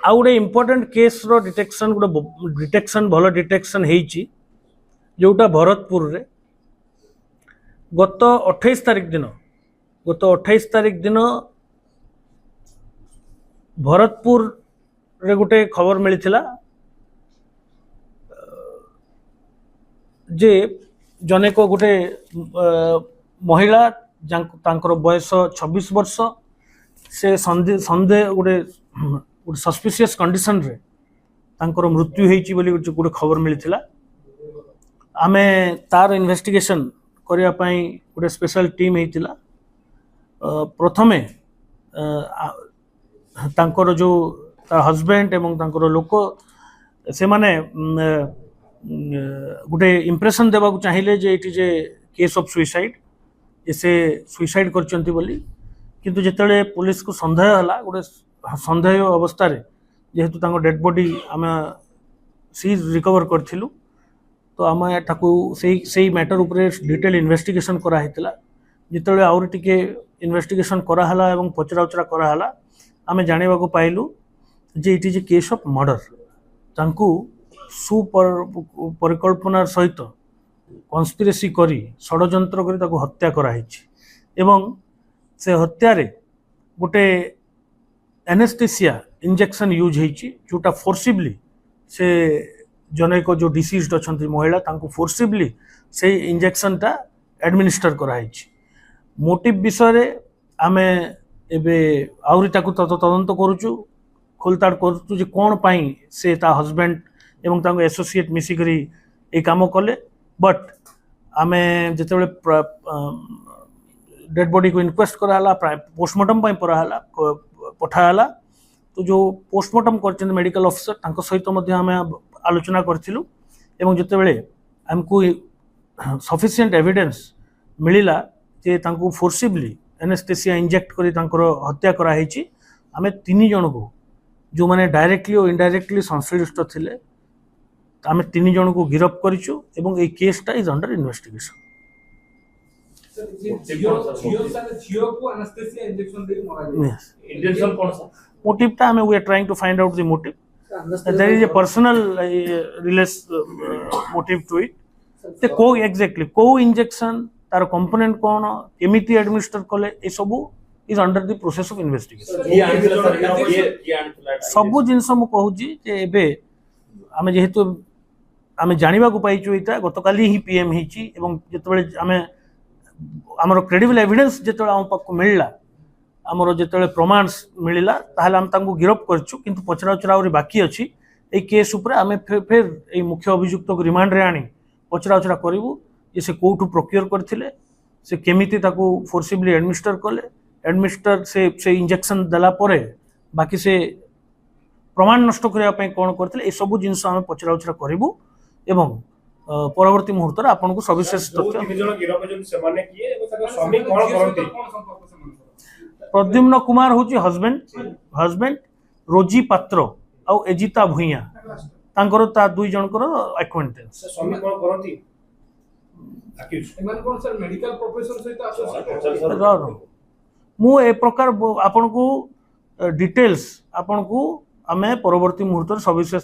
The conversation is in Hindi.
आउ गोटे इम्पोर्टेंट केस रो डिटेक्शन गोटे डिटेक्शन भल डिटेक्शन होईची जोटा भरतपुर रे गत 28 तारीख दिन भरतपुर रे गोटे खबर मिलथिला जे जने को गोटे महिला तांकर बयस 26 वर्ष से संदेह गोटे सस्पिशियस कंडीशन रे तांकर मृत्यु होईची बोली गोटे खबर मिलथिला आमे तार इन्वेस्टिगेशन करिया पई गोटे स्पेशल टीम हेतिला प्रथमे तांकर जो हस्बैंड एवं तांकर लोक से माने गोटे इंप्रेशन देवा चाहिए जे it is a case of suicide से सुइसाइड करचंती बोली किंतु जेतले पुलिस को संदेह हला गोटे संदेह अवस्था रे जेहेतु तांको डेड बॉडी आमे सीज रिकवर करथिलु तो आमे ताकू सेही मैटर ऊपर डिटेल इन्वेस्टिगेशन करा हेतिला जेतले आउर टिके इन्वेस्टिगेशन करा हला एवं पचरा उचरा करा हला आमे जानिबा को पाइलु जे it is a case of murder तांको सुपरिकल्पनार सहित कन्स्पिरेसी करी षडयंत्र करी ताको हत्या करा हिची एवं से हत्या रे गोटे एनेस्थेसिया इंजेक्शन यूज होईची जोटा फोर्सिबली से जने को जो डिसीज्ड अछंती महिला तांको फोर्सिबली से इंजेक्शन टा एडमिनिस्टर करा हिची मोटिव विषय रे आमे एबे आउरी ताको तदंत करूचु खोलताड़ करूचु जे कोन पाई से ता हस्बैंड एवं तांको एसोसिएट मिसी करी ए काम कले बट आमे जेतेबेले डेड बॉडी को इनक्वेस्ट करा हला पोस्टमार्टम पई पठा हला तो जो पोस्टमार्टम करछन मेडिकल ऑफिसर तांको सहित मध्ये आमे आलोचना करथिलु एवं जेतेबेले हमको सफिशिएंट एविडेंस मिलिला जे तांको फोर्सिबली एनेस्थेसिया इंजेक्ट करी तांकर हत्या करा हिची आमे 3 जन को जो माने डायरेक्टली और इनडायरेक्टली संश्लिष्ट थिले आमे 3 जन को गिरफ्त करिछु एवं ए केस टा इज अंडर इन्वेस्टिगेशन मोटिव टा हमें we are trying to find out the motive there is a personal motive to it ते को एग्जैक्टली को इंजेक्शन तार कंपोनेंट कोन एमिति एडमिनिस्टर कले ए सब is under the process of investigation सब जिनस मु कहू जे एबे आमे जेहेतु आमे जानिबा को पाइछु इता गतकाली ही पीएम हिची एवं जेतबेले आमे हमर क्रेडिबल एविडेंस जेतबेले हम पक्को मिलला हमर जेतबेले प्रमाण मिलिला ताहले हम तांको गिरफ्त करछु किंतु पचरा उचरा और बाकी अछि ए केस ऊपर आमे फिर ए मुख्य अभियुक्त को रिमांड रे आनी पचरा उचरा करिवु जे से कोठु प्रोक्योर करथिले से केमिति ताको फोर्सिबली एडमिनिस्टर कले एडमिनिस्टर से इंजेक्शन देला परे बाकी से प्रमाण नष्ट करिया पई कोन करथिले ए सब जिंस हम पचरा उचरा करिवु एवं परवर्ती मुहूर्त रे आपन को सविशेष तथ्य प्रद्युम्न कुमार होची हस्बैंड रोजी पात्र आ एजिता भुइया तांकर ता दुई जनकर एक्वेंटेंस स्वामी कोन करंती मेडिकल प्रोफेशन सहित मु ए प्रकार आपन को डिटेल्स आपन को आमे परवर्ती मुहूर्त सविशेष